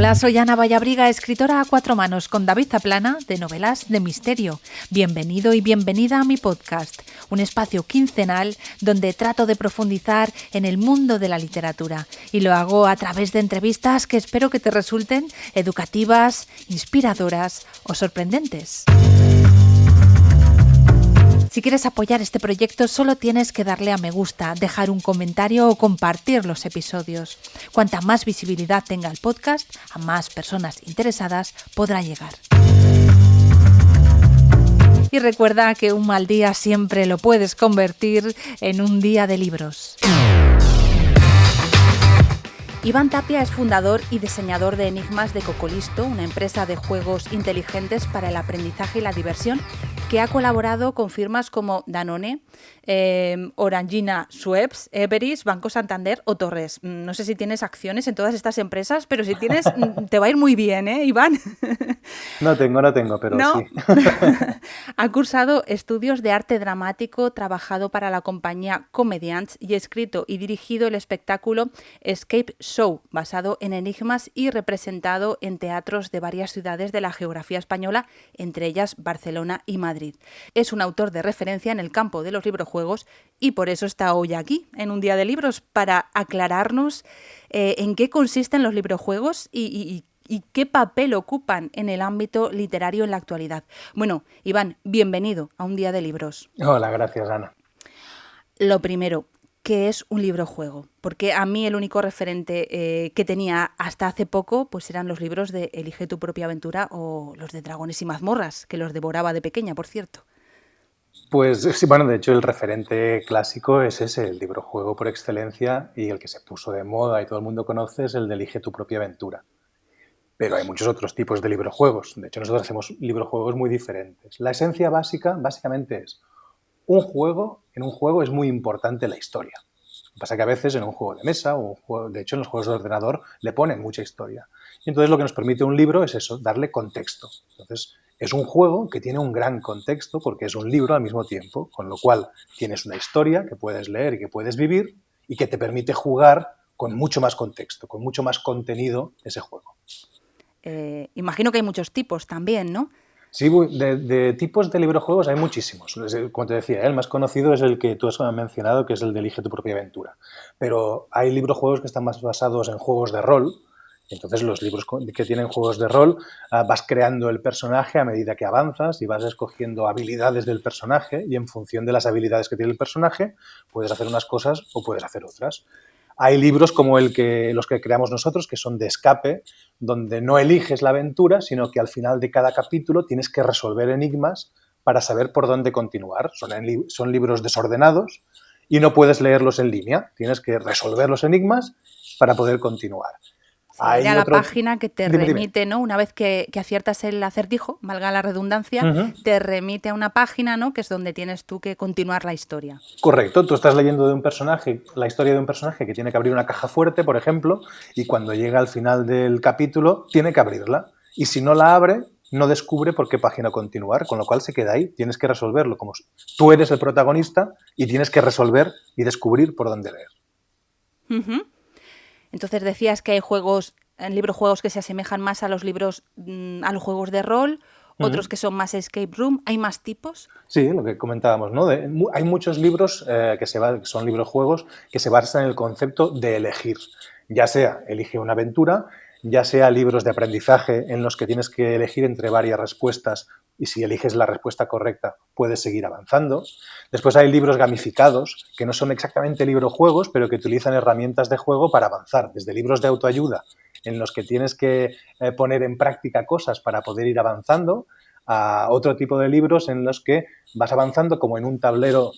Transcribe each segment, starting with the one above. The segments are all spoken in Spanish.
Hola, soy Ana Vallabriga, escritora a cuatro manos con David Zaplana de novelas de misterio. Bienvenido y bienvenida a mi podcast, un espacio quincenal donde trato de profundizar en el mundo de la literatura y lo hago a través de entrevistas que espero que te resulten educativas, inspiradoras o sorprendentes. Si quieres apoyar este proyecto, solo tienes que darle a me gusta, dejar un comentario o compartir los episodios. Cuanta más visibilidad tenga el podcast, a más personas interesadas podrá llegar. Y recuerda que un mal día siempre lo puedes convertir en un día de libros. Iván Tapia es fundador y diseñador de Enigmas de Cocolisto, una empresa de juegos inteligentes para el aprendizaje y la diversión, que ha colaborado con firmas como Danone, Orangina, Schweppes, Everis, Banco Santander o Torres. No sé si tienes acciones en todas estas empresas, pero si tienes, te va a ir muy bien, ¿eh, Iván? No tengo, pero ¿No? sí. Ha cursado estudios de arte dramático, trabajado para la compañía Comediants y escrito y dirigido el espectáculo Escape Show, basado en enigmas y representado en teatros de varias ciudades de la geografía española, entre ellas Barcelona y Madrid. Es un autor de referencia en el campo de los librojuegos y por eso está hoy aquí, en un día de libros, para aclararnos en qué consisten los librojuegos y qué papel ocupan en el ámbito literario en la actualidad. Bueno, Iván, bienvenido a un día de libros. Hola, gracias, Ana. Lo primero, ¿qué es un librojuego? Porque a mí el único referente que tenía hasta hace poco pues eran los libros de Elige tu propia aventura o los de Dragones y mazmorras, que los devoraba de pequeña, por cierto. Pues sí, bueno, de hecho el referente clásico es ese, el librojuego por excelencia, y el que se puso de moda y todo el mundo conoce es el de Elige tu propia aventura. Pero hay muchos otros tipos de librojuegos. De hecho, nosotros hacemos librojuegos muy diferentes. La esencia básica, básicamente, es un juego. En un juego es muy importante la historia. Lo que pasa es que a veces en un juego de mesa, o un juego, de hecho en los juegos de ordenador, le ponen mucha historia. Y entonces lo que nos permite un libro es eso, darle contexto. Entonces es un juego que tiene un gran contexto porque es un libro al mismo tiempo, con lo cual tienes una historia que puedes leer y que puedes vivir y que te permite jugar con mucho más contexto, con mucho más contenido ese juego. Imagino que hay muchos tipos también, ¿no? Sí, de tipos de librojuegos hay muchísimos. Como te decía, el más conocido es el que tú has mencionado, que es el de Elige tu propia aventura. Pero hay librojuegos que están más basados en juegos de rol. Entonces, los libros que tienen juegos de rol, vas creando el personaje a medida que avanzas y vas escogiendo habilidades del personaje y en función de las habilidades que tiene el personaje, puedes hacer unas cosas o puedes hacer otras. Hay libros como los que creamos nosotros, que son de escape, donde no eliges la aventura, sino que al final de cada capítulo tienes que resolver enigmas para saber por dónde continuar. Son libros desordenados y no puedes leerlos en línea. Tienes que resolver los enigmas para poder continuar. Sería la página que te remite, ¿no? Una vez que aciertas el acertijo, valga la redundancia, te remite a una página, ¿no? Que es donde tienes tú que continuar la historia. Correcto, tú estás leyendo de un personaje, la historia de un personaje que tiene que abrir una caja fuerte, por ejemplo, y cuando llega al final del capítulo tiene que abrirla. Y si no la abre, no descubre por qué página continuar, con lo cual se queda ahí. Tienes que resolverlo, como tú eres el protagonista y tienes que resolver y descubrir por dónde leer. Entonces decías que hay librojuegos que se asemejan más a los libros, a los juegos de rol, otros que son más escape room. ¿Hay más tipos? Sí, lo que comentábamos, ¿no? Hay muchos libros que son librojuegos que se basan en el concepto de elegir. Ya sea elige una aventura, ya sea libros de aprendizaje en los que tienes que elegir entre varias respuestas y si eliges la respuesta correcta puedes seguir avanzando. Después hay libros gamificados que no son exactamente librojuegos, pero que utilizan herramientas de juego para avanzar, desde libros de autoayuda en los que tienes que poner en práctica cosas para poder ir avanzando, a otro tipo de libros en los que vas avanzando como en un tablero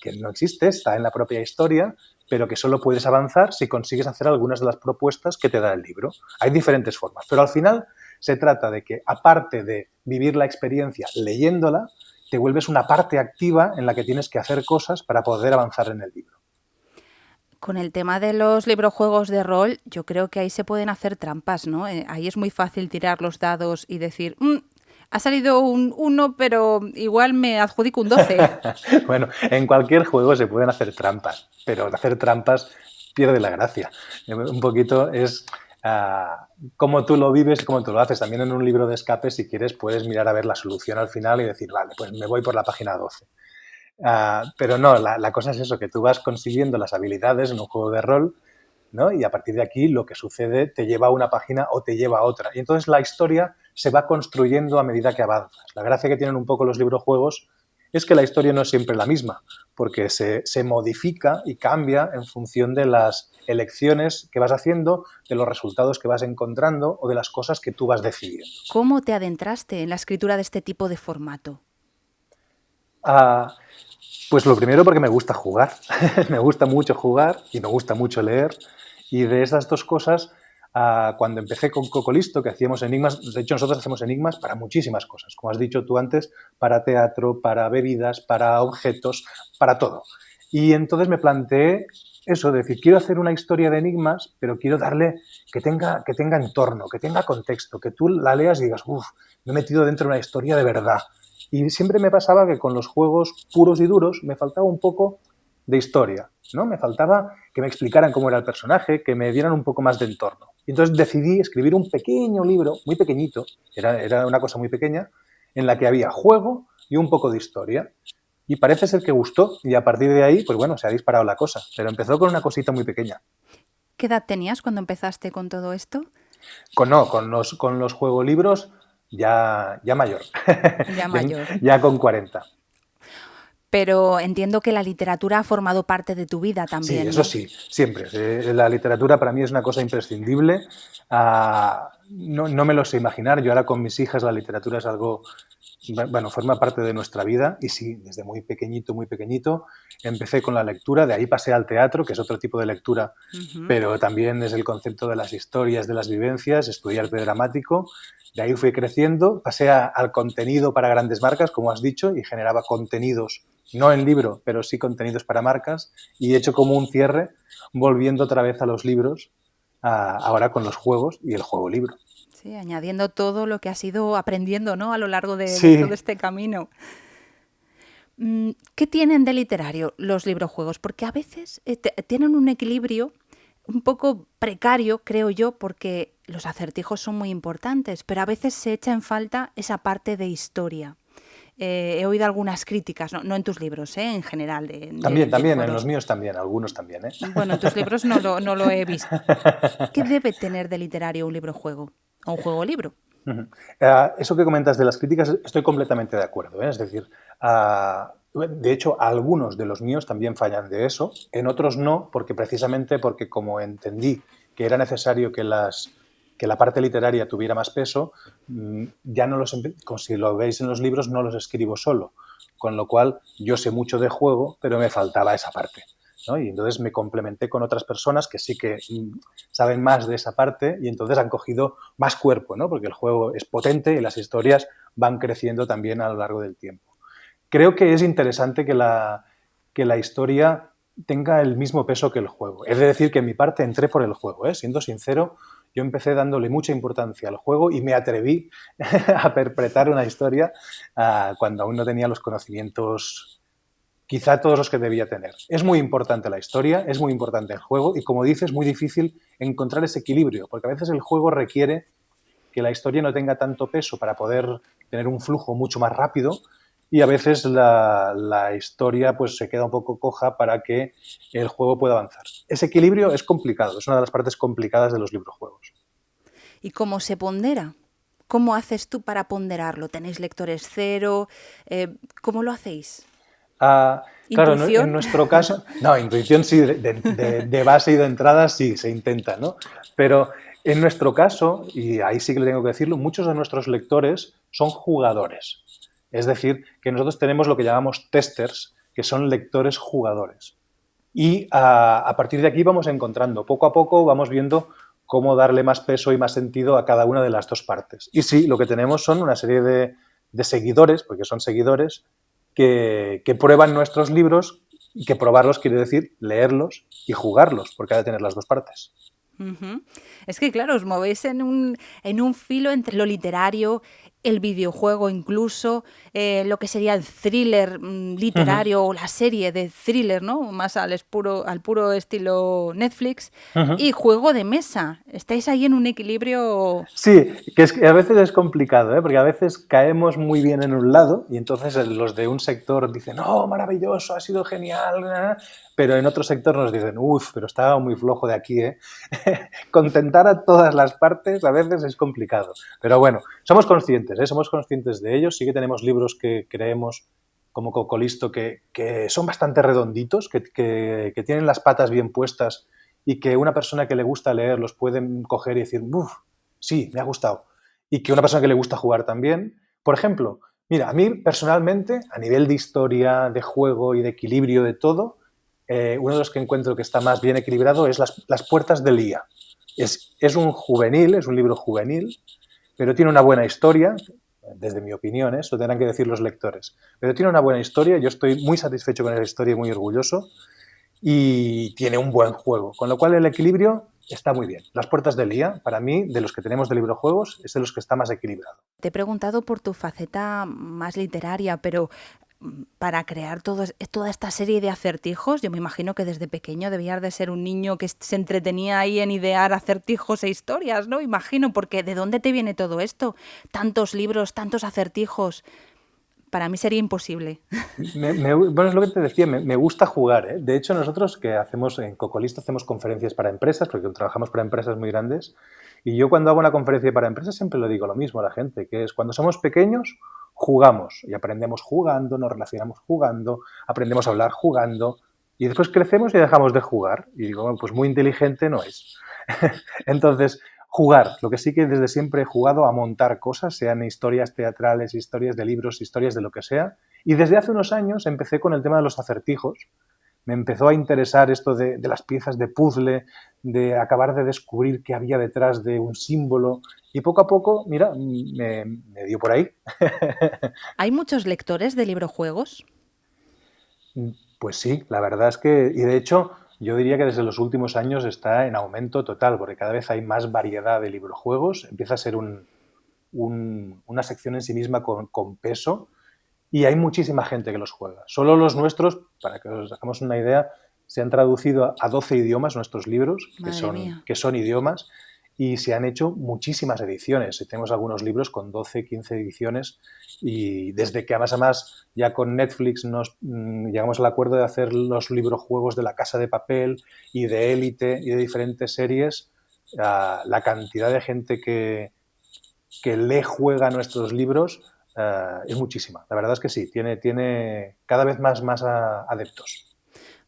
que no existe, está en la propia historia, pero que solo puedes avanzar si consigues hacer algunas de las propuestas que te da el libro. Hay diferentes formas, pero al final se trata de que, aparte de vivir la experiencia leyéndola, te vuelves una parte activa en la que tienes que hacer cosas para poder avanzar en el libro. Con el tema de los librojuegos de rol, yo creo que ahí se pueden hacer trampas, ¿no? Ahí es muy fácil tirar los dados y decir, ha salido un 1, pero igual me adjudico un 12. Bueno, en cualquier juego se pueden hacer trampas, pero hacer trampas pierde la gracia. Un poquito es cómo tú lo vives y cómo tú lo haces. También en un libro de escape, si quieres, puedes mirar a ver la solución al final y decir, vale, pues me voy por la página 12. Pero no, la cosa es eso, que tú vas consiguiendo las habilidades en un juego de rol, ¿no? Y a partir de aquí lo que sucede te lleva a una página o te lleva a otra. Y entonces la historia se va construyendo a medida que avanzas. La gracia que tienen un poco los librojuegos es que la historia no es siempre la misma, porque se modifica y cambia en función de las elecciones que vas haciendo, de los resultados que vas encontrando o de las cosas que tú vas decidiendo. ¿Cómo te adentraste en la escritura de este tipo de formato? Uh, Pues lo primero porque me gusta jugar, me gusta mucho jugar y me gusta mucho leer. Y de esas dos cosas, cuando empecé con Cocolisto, que hacíamos enigmas, de hecho nosotros hacemos enigmas para muchísimas cosas, como has dicho tú antes, para teatro, para bebidas, para objetos, para todo. Y entonces me planteé eso, de decir, quiero hacer una historia de enigmas, pero quiero darle que tenga entorno, que tenga contexto, que tú la leas y digas, uff, me he metido dentro de una historia de verdad. Y siempre me pasaba que con los juegos puros y duros me faltaba un poco de historia, ¿no? Me faltaba que me explicaran cómo era el personaje, que me dieran un poco más de entorno. Y entonces decidí escribir un pequeño libro, muy pequeñito, era una cosa muy pequeña, en la que había juego y un poco de historia. Y parece ser que gustó y a partir de ahí, pues bueno, se ha disparado la cosa. Pero empezó con una cosita muy pequeña. ¿Qué edad tenías cuando empezaste con todo esto? Con los juegolibros ya mayor. Ya mayor. Ya con 40. Pero entiendo que la literatura ha formado parte de tu vida Sí, también, eso ¿no? sí, siempre. La literatura para mí es una cosa imprescindible. No me lo sé imaginar. Yo ahora con mis hijas la literatura es algo, bueno, forma parte de nuestra vida. Y sí, desde muy pequeñito, empecé con la lectura. De ahí pasé al teatro, que es otro tipo de lectura, pero también es el concepto de las historias, de las vivencias, estudié arte dramático. De ahí fui creciendo, pasé al contenido para grandes marcas, como has dicho, y generaba contenidos, no en libro, pero sí contenidos para marcas, y he hecho como un cierre, volviendo otra vez a los libros, ahora con los juegos y el juego libro. Sí, añadiendo todo lo que has ido aprendiendo, ¿no? A lo largo de todo Sí. este camino. ¿Qué tienen de literario los librojuegos? Porque a veces tienen un equilibrio un poco precario, creo yo, porque los acertijos son muy importantes, pero a veces se echa en falta esa parte de historia. He oído algunas críticas, no en tus libros, en general, de También, en los foros. míos también, algunos también, ¿eh? Bueno, en tus libros no lo he visto. ¿Qué debe tener de literario un libro-juego? O un juego-libro. Eso que comentas de las críticas, estoy completamente de acuerdo, ¿eh? Es decir, de hecho, algunos de los míos también fallan de eso, en otros no, porque precisamente porque como entendí que era necesario que la parte literaria tuviera más peso, ya no como si lo veis en los libros, no los escribo solo, con lo cual yo sé mucho de juego, pero me faltaba esa parte, ¿no? Y entonces me complementé con otras personas que sí que saben más de esa parte y entonces han cogido más cuerpo, ¿no? Porque el juego es potente y las historias van creciendo también a lo largo del tiempo. Creo que es interesante que la historia tenga el mismo peso que el juego. Es decir, que en mi parte entré por el juego, ¿eh? Siendo sincero, yo empecé dándole mucha importancia al juego y me atreví a perpetrar una historia cuando aún no tenía los conocimientos, quizá todos los que debía tener. Es muy importante la historia, es muy importante el juego y, como dices, es muy difícil encontrar ese equilibrio, porque a veces el juego requiere que la historia no tenga tanto peso para poder tener un flujo mucho más rápido y a veces la historia pues se queda un poco coja para que el juego pueda avanzar. Ese equilibrio es complicado, es una de las partes complicadas de los librojuegos. ¿Y cómo se pondera? ¿Cómo haces tú para ponderarlo? ¿Tenéis lectores cero? ¿Cómo lo hacéis? Claro, en ¿Intuición? nuestro caso, no, intuición sí, de base y de entrada sí, se intenta, ¿no? Pero en nuestro caso, y ahí sí que le tengo que decirlo, muchos de nuestros lectores son jugadores. Es decir, que nosotros tenemos lo que llamamos testers, que son lectores jugadores. Y a partir de aquí vamos encontrando, poco a poco vamos viendo cómo darle más peso y más sentido a cada una de las dos partes. Y sí, lo que tenemos son una serie de seguidores, porque son seguidores, que prueban nuestros libros y que probarlos quiere decir leerlos y jugarlos, porque ha de tener las dos partes. Es que, claro, os movéis en un filo entre lo literario, el videojuego incluso, lo que sería el thriller Ujú, literario o la serie de thriller, ¿no? Más al puro estilo Netflix, ujú. y juego de mesa. Estáis ahí en un equilibrio. Sí, que es que a veces es complicado, ¿eh? Porque a veces caemos muy bien en un lado y entonces los de un sector dicen, oh, maravilloso, ha sido genial, pero en otro sector nos dicen, uff, pero estaba muy flojo de aquí, ¿eh? Contentar a todas las partes a veces es complicado. Pero bueno, somos conscientes, ¿eh? Somos conscientes de ello. Sí que tenemos libros que creemos como Cocolisto que son bastante redonditos, que tienen las patas bien puestas y que una persona que le gusta leer los puede coger y decir, uff, sí, me ha gustado. Y que una persona que le gusta jugar también. Por ejemplo, mira, a mí personalmente, a nivel de historia, de juego y de equilibrio de todo, uno de los que encuentro que está más bien equilibrado es Las puertas del Lía. Es un juvenil, es un libro juvenil, pero tiene una buena historia, desde mi opinión, eso tendrán que decir los lectores, pero tiene una buena historia, yo estoy muy satisfecho con esa historia y muy orgulloso, y tiene un buen juego, con lo cual el equilibrio está muy bien. Las puertas del día, para mí, de los que tenemos de librojuegos, es de los que está más equilibrado. Te he preguntado por tu faceta más literaria, pero para crear toda esta serie de acertijos, yo me imagino que desde pequeño debías de ser un niño que se entretenía ahí en idear acertijos e historias, ¿no? Imagino, porque ¿de dónde te viene todo esto? Tantos libros, tantos acertijos. Para mí sería imposible. Bueno, es lo que te decía, me gusta jugar, ¿eh? De hecho, nosotros que hacemos en Cocolisto hacemos conferencias para empresas, porque trabajamos para empresas muy grandes, y yo cuando hago una conferencia para empresas siempre lo digo lo mismo a la gente, que es cuando somos pequeños, jugamos y aprendemos jugando, nos relacionamos jugando, aprendemos a hablar jugando, y después crecemos y dejamos de jugar. Y digo, bueno, pues muy inteligente no es. Entonces, jugar. Lo que sí que desde siempre he jugado a montar cosas, sean historias teatrales, historias de libros, historias de lo que sea. Y desde hace unos años empecé con el tema de los acertijos. Me empezó a interesar esto de las piezas de puzzle, de acabar de descubrir qué había detrás de un símbolo. Y poco a poco, mira, me dio por ahí. ¿Hay muchos lectores de librojuegos? Pues sí, la verdad es que, y de hecho, yo diría que desde los últimos años está en aumento total, porque cada vez hay más variedad de librojuegos, empieza a ser una sección en sí misma con peso y hay muchísima gente que los juega. Solo los nuestros, para que os hagamos una idea, se han traducido a 12 idiomas nuestros libros, Madre mía. que son idiomas, y se han hecho muchísimas ediciones. Tenemos algunos libros con 12, 15 ediciones y desde que además ya con Netflix nos llegamos al acuerdo de hacer los librojuegos de La Casa de Papel y de Élite y de diferentes series, la cantidad de gente que lee, juega nuestros libros es muchísima. La verdad es que sí, tiene cada vez más adeptos.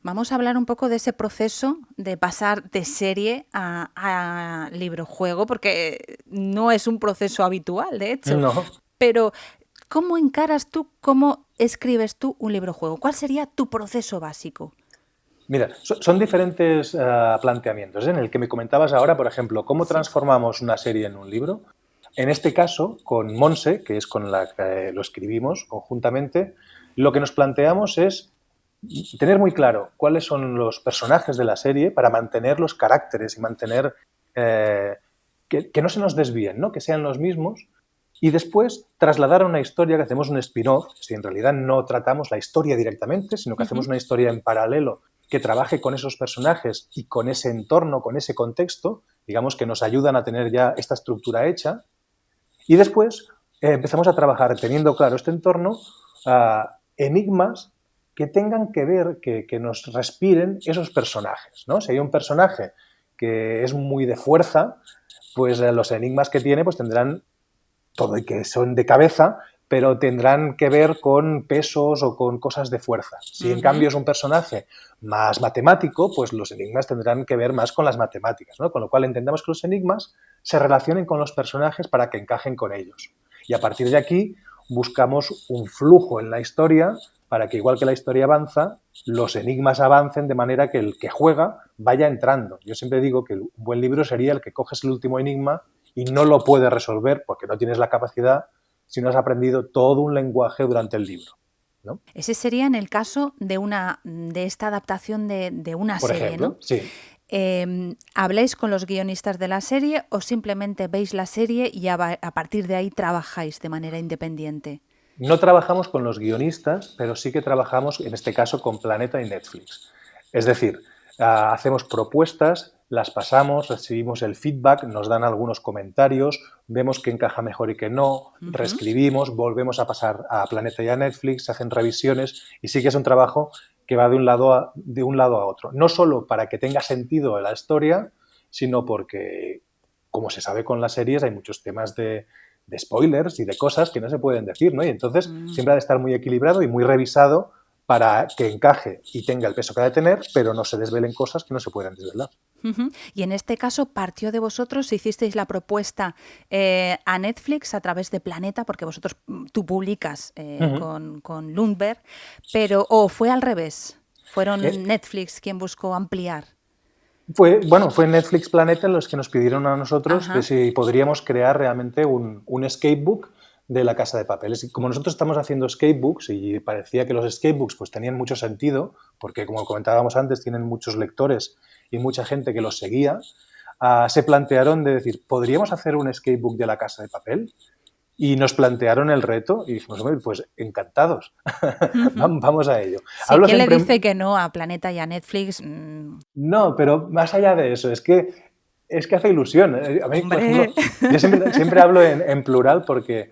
Vamos a hablar un poco de ese proceso de pasar de serie a librojuego, porque no es un proceso habitual, de hecho. No, Pero, ¿cómo encaras tú, cómo escribes tú un librojuego? ¿Cuál sería tu proceso básico? mira, son diferentes planteamientos. En el que me comentabas ahora, por ejemplo, cómo Sí. transformamos una serie en un libro. En este caso, con Monse, que es con la que lo escribimos conjuntamente, lo que nos planteamos es tener muy claro cuáles son los personajes de la serie para mantener los caracteres y mantener eh, que no se nos desvíen, ¿no? Que sean los mismos. Y después trasladar a una historia que hacemos un spin-off, si en realidad no tratamos la historia directamente, sino que hacemos Ujú. una historia en paralelo que trabaje con esos personajes y con ese entorno, con ese contexto, digamos que nos ayudan a tener ya esta estructura hecha. Y después empezamos a trabajar teniendo claro este entorno, enigmas que tengan que ver, que nos respiren esos personajes, ¿no? Si hay un personaje que es muy de fuerza, pues los enigmas que tiene pues tendrán todo y que son de cabeza, pero tendrán que ver con pesos o con cosas de fuerza. Si en Ujú. cambio es un personaje más matemático, pues los enigmas tendrán que ver más con las matemáticas, ¿no? Con lo cual intentamos que los enigmas se relacionen con los personajes para que encajen con ellos. Y a partir de aquí buscamos un flujo en la historia para que igual que la historia avanza, los enigmas avancen de manera que el que juega vaya entrando. Yo siempre digo que un buen libro sería el que coges el último enigma y no lo puedes resolver porque no tienes la capacidad si no has aprendido todo un lenguaje durante el libro, ¿no? Ese sería en el caso de esta adaptación de una Por serie, ¿no? ejemplo, sí. ¿Habláis con los guionistas de la serie o simplemente veis la serie y a partir de ahí trabajáis de manera independiente? No trabajamos con los guionistas, pero sí que trabajamos, en este caso, con Planeta y Netflix. Es decir, hacemos propuestas, las pasamos, recibimos el feedback, nos dan algunos comentarios, vemos qué encaja mejor y qué no, reescribimos, volvemos a pasar a Planeta y a Netflix, se hacen revisiones y sí que es un trabajo que va de un lado a otro. No solo para que tenga sentido la historia, sino porque, como se sabe con las series, hay muchos temas de spoilers y de cosas que no se pueden decir, ¿no? Y entonces siempre ha de estar muy equilibrado y muy revisado para que encaje y tenga el peso que ha de tener, pero no se desvelen cosas que no se pueden desvelar. Y en este caso partió de vosotros, hicisteis la propuesta a Netflix a través de Planeta, porque tú publicas con Lundberg, pero o fue al revés, fueron Netflix quien buscó ampliar. Fue Netflix Planeta los que nos pidieron a nosotros que si podríamos crear realmente un escapebook de La Casa de Papel. Como nosotros estamos haciendo escapebooks y parecía que los escapebooks pues tenían mucho sentido, porque como comentábamos antes, tienen muchos lectores y mucha gente que los seguía, se plantearon de decir, ¿podríamos hacer un escapebook de La Casa de Papel? Y nos plantearon el reto y dijimos, pues encantados, vamos a ello. Sí, ¿quién le dice que no a Planeta y a Netflix? No, pero más allá de eso, es que hace ilusión. A mí, por ejemplo, yo siempre hablo en plural porque,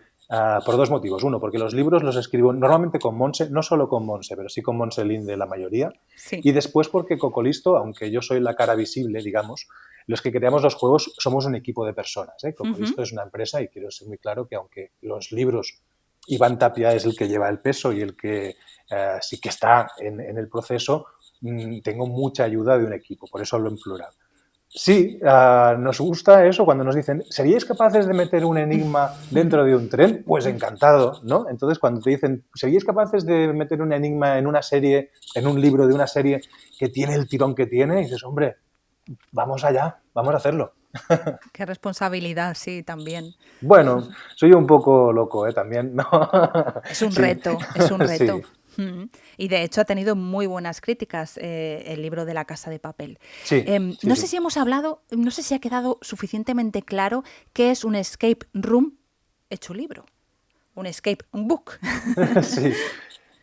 por dos motivos. Uno, porque los libros los escribo normalmente con Monse, no solo con Monse, pero sí con Monse Linde la mayoría. Sí. Y después porque Cocolisto, aunque yo soy la cara visible, digamos, los que creamos los juegos somos un equipo de personas. Cocolisto es una empresa y quiero ser muy claro que aunque los libros, Iván Tapia es el que lleva el peso y el que sí que está en el proceso, tengo mucha ayuda de un equipo, por eso hablo en plural. Sí, nos gusta eso cuando nos dicen, ¿seríais capaces de meter un enigma dentro de un tren? Pues encantado, ¿no? Entonces, cuando te dicen, ¿seríais capaces de meter un enigma en una serie, en un libro de una serie que tiene el tirón que tiene? Y dices, hombre, vamos allá, vamos a hacerlo. Qué responsabilidad, sí, también. Bueno, soy un poco loco, también, ¿no? Es un reto, es un reto. Sí. Y de hecho ha tenido muy buenas críticas el libro de La Casa de Papel. Sí, no sé si hemos hablado, no sé si ha quedado suficientemente claro qué es un escape room hecho libro, un escape book. Sí,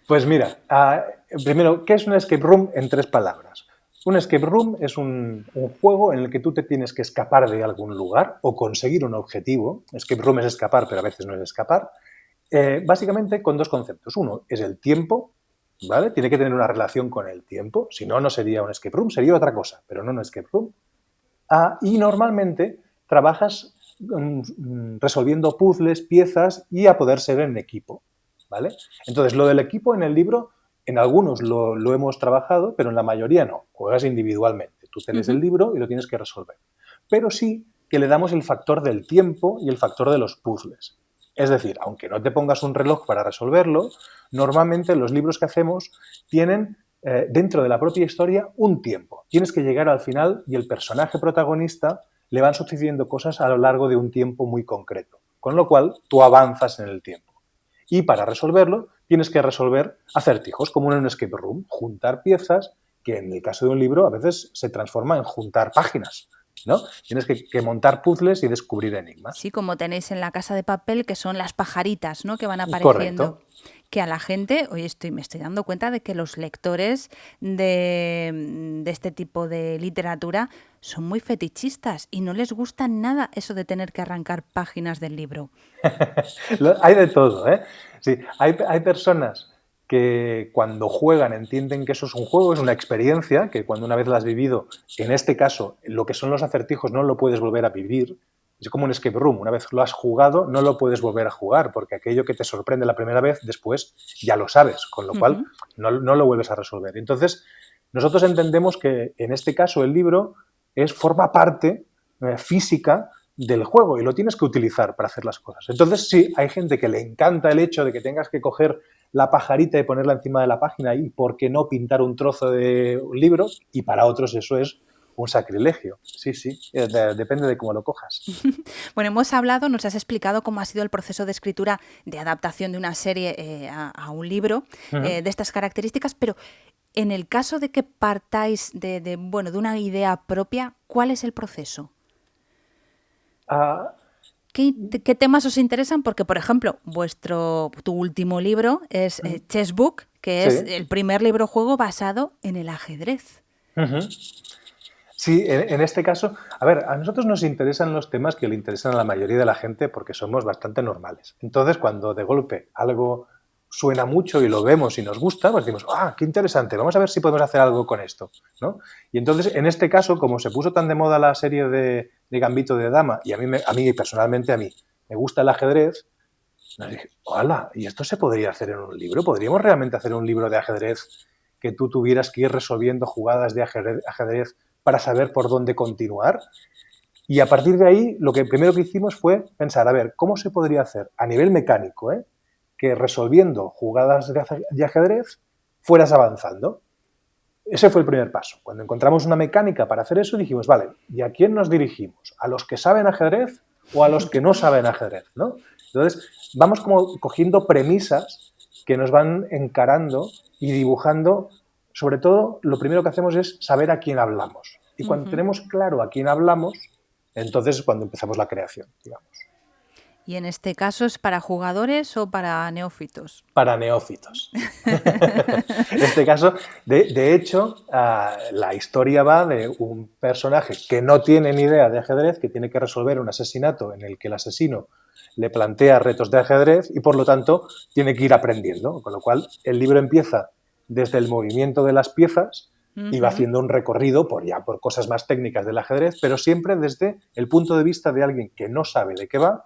pues mira, primero, ¿qué es un escape room en 3 palabras? Un escape room es un juego en el que tú te tienes que escapar de algún lugar o conseguir un objetivo. Escape room es escapar, pero a veces no es escapar. Básicamente con 2 conceptos. Uno es el tiempo, ¿vale? Tiene que tener una relación con el tiempo. Si no, no sería un escape room, sería otra cosa, pero no un escape room. Y normalmente trabajas resolviendo puzzles, piezas y a poder ser en equipo, ¿vale? Entonces, lo del equipo en el libro, en algunos lo hemos trabajado, pero en la mayoría no. Juegas individualmente. Tú tienes el libro y lo tienes que resolver. Pero sí que le damos el factor del tiempo y el factor de los puzzles. Es decir, aunque no te pongas un reloj para resolverlo, normalmente los libros que hacemos tienen dentro de la propia historia un tiempo. Tienes que llegar al final y el personaje protagonista le van sucediendo cosas a lo largo de un tiempo muy concreto, con lo cual tú avanzas en el tiempo. Y para resolverlo tienes que resolver acertijos, como en un escape room, juntar piezas que en el caso de un libro a veces se transforma en juntar páginas, ¿no? Tienes que montar puzzles y descubrir enigmas. Sí, como tenéis en La Casa de Papel, que son las pajaritas, ¿no? Que van apareciendo. Correcto. Que a la gente, hoy me estoy dando cuenta de que los lectores de este tipo de literatura son muy fetichistas y no les gusta nada eso de tener que arrancar páginas del libro. Hay de todo, ¿eh? Sí, hay personas que cuando juegan entienden que eso es un juego, es una experiencia, que cuando una vez la has vivido, en este caso, lo que son los acertijos no lo puedes volver a vivir. Es como un escape room, una vez lo has jugado no lo puedes volver a jugar, porque aquello que te sorprende la primera vez, después ya lo sabes, con lo cual no lo vuelves a resolver. Entonces, nosotros entendemos que en este caso el libro forma parte física del juego y lo tienes que utilizar para hacer las cosas. Entonces, sí, hay gente que le encanta el hecho de que tengas que coger la pajarita y ponerla encima de la página y, ¿por qué no, pintar un trozo de un libro? Y para otros eso es un sacrilegio. Sí, depende de cómo lo cojas. Bueno, hemos hablado, nos has explicado cómo ha sido el proceso de escritura de adaptación de una serie a un libro de estas características, pero En el caso de que partáis bueno, de una idea propia, ¿cuál es el proceso? Ah, ¿Qué temas os interesan? Porque, por ejemplo, tu último libro es Chess Book, que es sí. el primer libro juego basado en el ajedrez. Ujú. Sí, en este caso, a ver, a nosotros nos interesan los temas que le interesan a la mayoría de la gente porque somos bastante normales. Entonces, cuando de golpe algo suena mucho y lo vemos y nos gusta, pues decimos, ah, qué interesante, vamos a ver si podemos hacer algo con esto, ¿no? Y entonces, en este caso, como se puso tan de moda la serie de Gambito de Dama, y a mí personalmente, a mí, me gusta el ajedrez, nos dije, hola, ¿y esto se podría hacer en un libro? ¿Podríamos realmente hacer un libro de ajedrez que tú tuvieras que ir resolviendo jugadas de ajedrez para saber por dónde continuar? Y a partir de ahí, lo que primero que hicimos fue pensar, a ver, ¿cómo se podría hacer a nivel mecánico, que resolviendo jugadas de ajedrez fueras avanzando? Ese fue el primer paso. Cuando encontramos una mecánica para hacer eso, dijimos, vale, ¿y a quién nos dirigimos? ¿A los que saben ajedrez o a los que no saben ajedrez? ¿No? Entonces, vamos como cogiendo premisas que nos van encarando y dibujando. Sobre todo, lo primero que hacemos es saber a quién hablamos. Y cuando Ujú. tenemos claro a quién hablamos, entonces es cuando empezamos la creación, digamos. ¿Y en este caso es para jugadores o para neófitos? Para neófitos. En este caso, de hecho, la historia va de un personaje que no tiene ni idea de ajedrez, que tiene que resolver un asesinato en el que el asesino le plantea retos de ajedrez y por lo tanto tiene que ir aprendiendo. Con lo cual, el libro empieza desde el movimiento de las piezas y va Ujú. haciendo un recorrido por cosas más técnicas del ajedrez, pero siempre desde el punto de vista de alguien que no sabe de qué va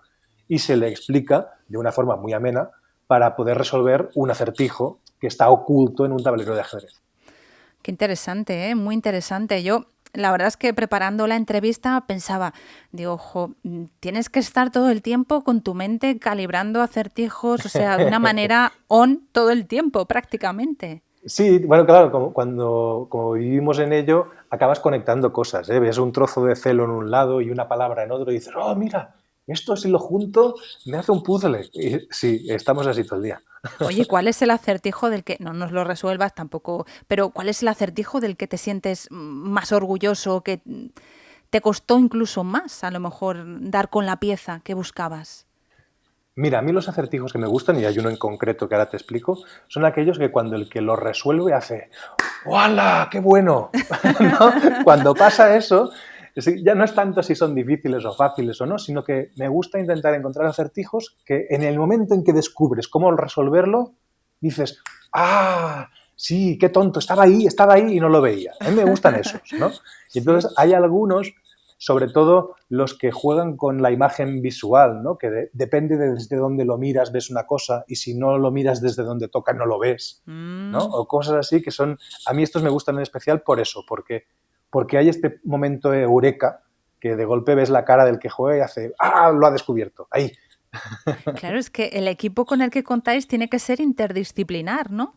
y se le explica de una forma muy amena para poder resolver un acertijo que está oculto en un tablero de ajedrez. Qué interesante, ¿eh? Muy interesante. Yo, la verdad es que preparando la entrevista pensaba, digo, ojo, tienes que estar todo el tiempo con tu mente calibrando acertijos, o sea, de una manera on todo el tiempo, prácticamente. Sí, bueno, claro, como vivimos en ello, acabas conectando cosas, ¿eh? Ves un trozo de celo en un lado y una palabra en otro y dices, oh, mira, esto si lo junto me hace un puzzle. Y sí, estamos así todo el día. Oye, ¿cuál es el acertijo del que, no nos lo resuelvas tampoco, pero cuál es el acertijo del que te sientes más orgulloso, que te costó incluso más, a lo mejor, dar con la pieza que buscabas? Mira, a mí los acertijos que me gustan, y hay uno en concreto que ahora te explico, son aquellos que cuando el que lo resuelve hace ¡Hola! ¡Qué bueno! ¿No? Cuando pasa eso, ya no es tanto si son difíciles o fáciles o no, sino que me gusta intentar encontrar acertijos que en el momento en que descubres cómo resolverlo, dices, ¡ah! Sí, qué tonto, estaba ahí y no lo veía. A mí me gustan esos, ¿no? Y Sí. entonces hay algunos, sobre todo los que juegan con la imagen visual, ¿no? Que depende de desde dónde lo miras, ves una cosa, y si no lo miras desde donde toca, no lo ves, ¿no? Mm. O cosas así que son, a mí estos me gustan en especial por eso, porque hay este momento de eureka que de golpe ves la cara del que juega y hace, ¡ah! Lo ha descubierto, ahí. Claro, es que el equipo con el que contáis tiene que ser interdisciplinar, ¿no?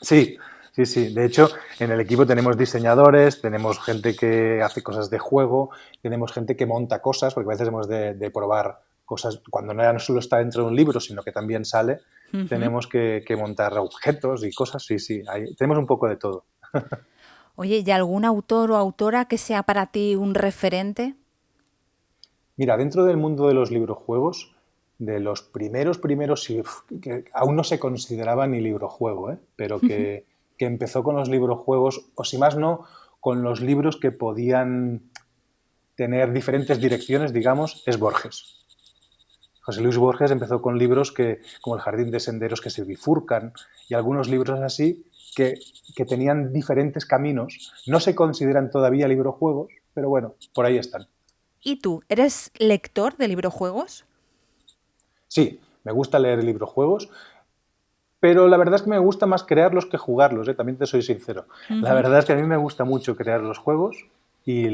Sí, sí, sí. De hecho, en el equipo tenemos diseñadores, tenemos gente que hace cosas de juego, tenemos gente que monta cosas, porque a veces hemos de probar cosas, cuando no solo está dentro de un libro, sino que también sale, Ujú. tenemos que montar objetos y cosas, sí, sí, tenemos un poco de todo. Oye, ¿y algún autor o autora que sea para ti un referente? Mira, dentro del mundo de los librojuegos, de los primeros, sí, que aún no se consideraba ni librojuego, pero que empezó con los librojuegos, o si más no, con los libros que podían tener diferentes direcciones, digamos, es Borges. José Luis Borges empezó con libros como El jardín de senderos que se bifurcan y algunos libros así que tenían diferentes caminos. No se consideran todavía librojuegos, pero bueno, por ahí están. ¿Y tú, eres lector de librojuegos? Sí, me gusta leer librojuegos, pero la verdad es que me gusta más crearlos que jugarlos, también te soy sincero. La Ujú. verdad es que a mí me gusta mucho crear los juegos y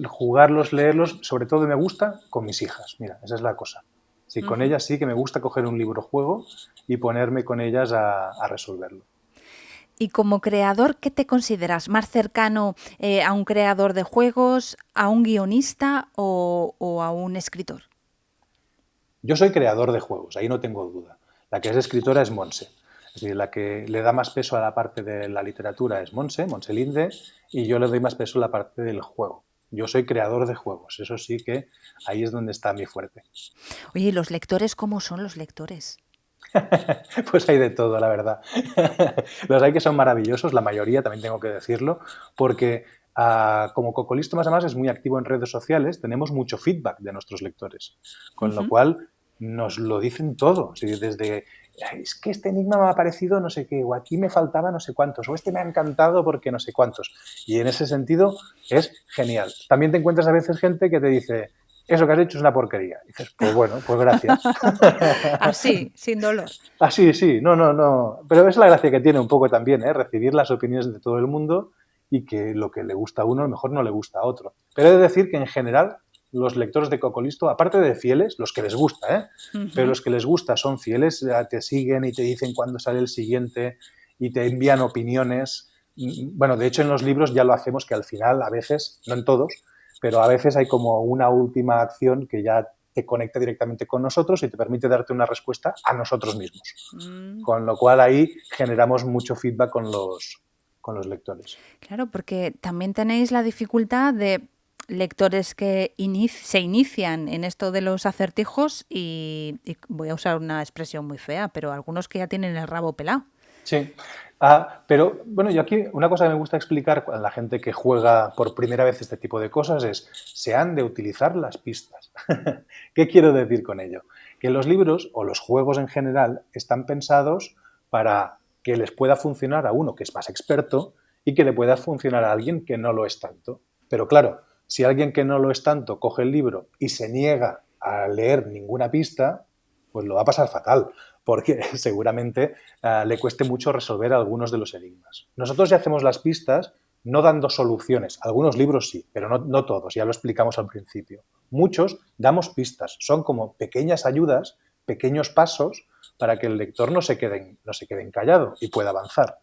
jugarlos, leerlos, sobre todo me gusta con mis hijas. Mira, esa es la cosa. Sí, con Ujú. ellas sí que me gusta coger un libro juego y ponerme con ellas a resolverlo. Y como creador, ¿qué te consideras? ¿Más cercano a un creador de juegos, a un guionista o a un escritor? Yo soy creador de juegos, ahí no tengo duda. La que es escritora es Monse. Es decir, la que le da más peso a la parte de la literatura es Montse Linde, y yo le doy más peso a la parte del juego. Yo soy creador de juegos, eso sí que ahí es donde está mi fuerte. Oye, ¿y los lectores cómo son los lectores? Pues hay de todo, la verdad. Los hay que son maravillosos, la mayoría, también tengo que decirlo, porque como Cocolisto más a más es muy activo en redes sociales, tenemos mucho feedback de nuestros lectores, con lo cual nos lo dicen todo, ¿sí? Desde es que este enigma me ha parecido no sé qué, o aquí me faltaba no sé cuántos, o este me ha encantado porque no sé cuántos. Y en ese sentido es genial. También te encuentras a veces gente que te dice, eso que has hecho es una porquería. Y dices, pues bueno, pues gracias. Así, sin dolor. Así, sí, no. Pero es la gracia que tiene un poco también, ¿eh? Recibir las opiniones de todo el mundo y que lo que le gusta a uno a lo mejor no le gusta a otro. Pero he de decir que en general los lectores de Cocolisto, aparte de fieles, los que les gusta, pero los que les gusta son fieles, te siguen y te dicen cuándo sale el siguiente y te envían opiniones. Bueno, de hecho en los libros ya lo hacemos que al final, a veces, no en todos, pero a veces hay como una última acción que ya te conecta directamente con nosotros y te permite darte una respuesta a nosotros mismos. Con lo cual ahí generamos mucho feedback con los lectores. Claro, porque también tenéis la dificultad de lectores que se inician en esto de los acertijos y voy a usar una expresión muy fea, pero algunos que ya tienen el rabo pelado. Sí, pero bueno, yo aquí una cosa que me gusta explicar a la gente que juega por primera vez este tipo de cosas es, se han de utilizar las pistas. ¿Qué quiero decir con ello? Que los libros o los juegos en general están pensados para que les pueda funcionar a uno que es más experto y que le pueda funcionar a alguien que no lo es tanto. Pero claro, si alguien que no lo es tanto coge el libro y se niega a leer ninguna pista, pues lo va a pasar fatal, porque seguramente le cueste mucho resolver algunos de los enigmas. Nosotros ya hacemos las pistas no dando soluciones. Algunos libros sí, pero no todos, ya lo explicamos al principio. Muchos damos pistas, son como pequeñas ayudas, pequeños pasos para que el lector no se quede encallado y pueda avanzar.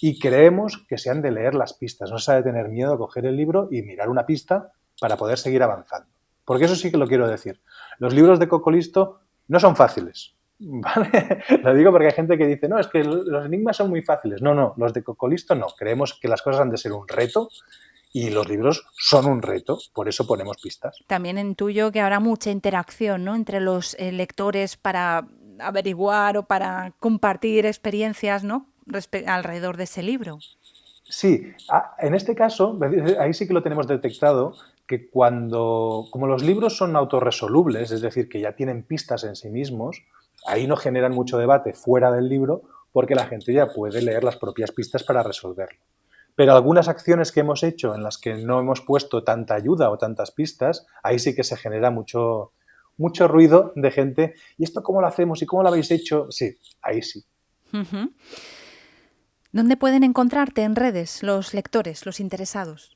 Y creemos que se han de leer las pistas, no se ha de tener miedo a coger el libro y mirar una pista para poder seguir avanzando. Porque eso sí que lo quiero decir. Los libros de Cocolisto no son fáciles, ¿vale? Lo digo porque hay gente que dice, no, es que los enigmas son muy fáciles. No, los de Cocolisto no. Creemos que las cosas han de ser un reto y los libros son un reto, por eso ponemos pistas. También intuyo que habrá mucha interacción, ¿no?, entre los lectores para averiguar o para compartir experiencias, ¿no?, alrededor de ese libro. Sí, en este caso, ahí sí que lo tenemos detectado, que como los libros son autorresolubles, es decir, que ya tienen pistas en sí mismos, ahí no generan mucho debate fuera del libro porque la gente ya puede leer las propias pistas para resolverlo. Pero algunas acciones que hemos hecho en las que no hemos puesto tanta ayuda o tantas pistas, ahí sí que se genera mucho ruido de gente. ¿Y esto cómo lo hacemos? ¿Y cómo lo habéis hecho? Sí, ahí sí. Uh-huh. ¿Dónde pueden encontrarte en redes los lectores, los interesados?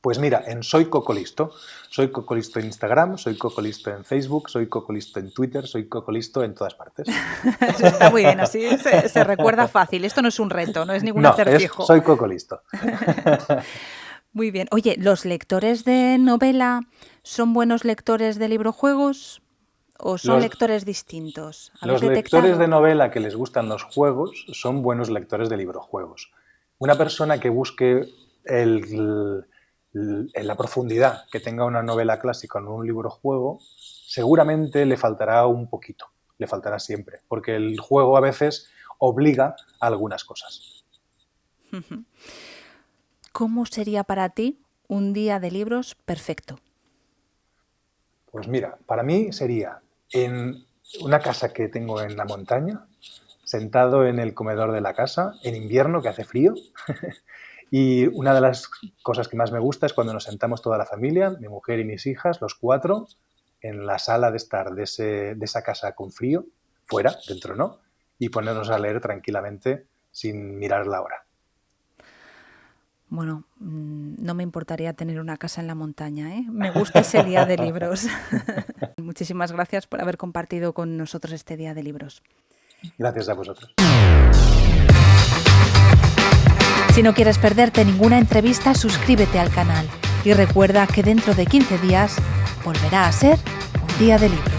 Pues mira, en Soy Cocolisto. Soy Cocolisto en Instagram, soy Cocolisto en Facebook, soy Cocolisto en Twitter, soy Cocolisto en todas partes. Eso está muy bien, así se recuerda fácil. Esto no es un reto, no es ningún acertijo. Soy Cocolisto. Muy bien. Oye, ¿los lectores de novela son buenos lectores de librojuegos o son lectores distintos? Los lectores de novela que les gustan los juegos son buenos lectores de librojuegos. Una persona que busque en la profundidad que tenga una novela clásica en un libro juego, seguramente le faltará un poquito, le faltará siempre, porque el juego a veces obliga a algunas cosas. ¿Cómo sería para ti un día de libros perfecto? Pues mira, para mí sería en una casa que tengo en la montaña, sentado en el comedor de la casa, en invierno que hace frío. Y una de las cosas que más me gusta es cuando nos sentamos toda la familia, mi mujer y mis hijas, los 4, en la sala de estar de esa casa con frío, fuera, dentro no, y ponernos a leer tranquilamente sin mirar la hora. Bueno, no me importaría tener una casa en la montaña, ¿eh? Me gusta ese día de libros. Muchísimas gracias por haber compartido con nosotros este día de libros. Gracias a vosotros. Si no quieres perderte ninguna entrevista, suscríbete al canal y recuerda que dentro de 15 días volverá a ser un día de libros.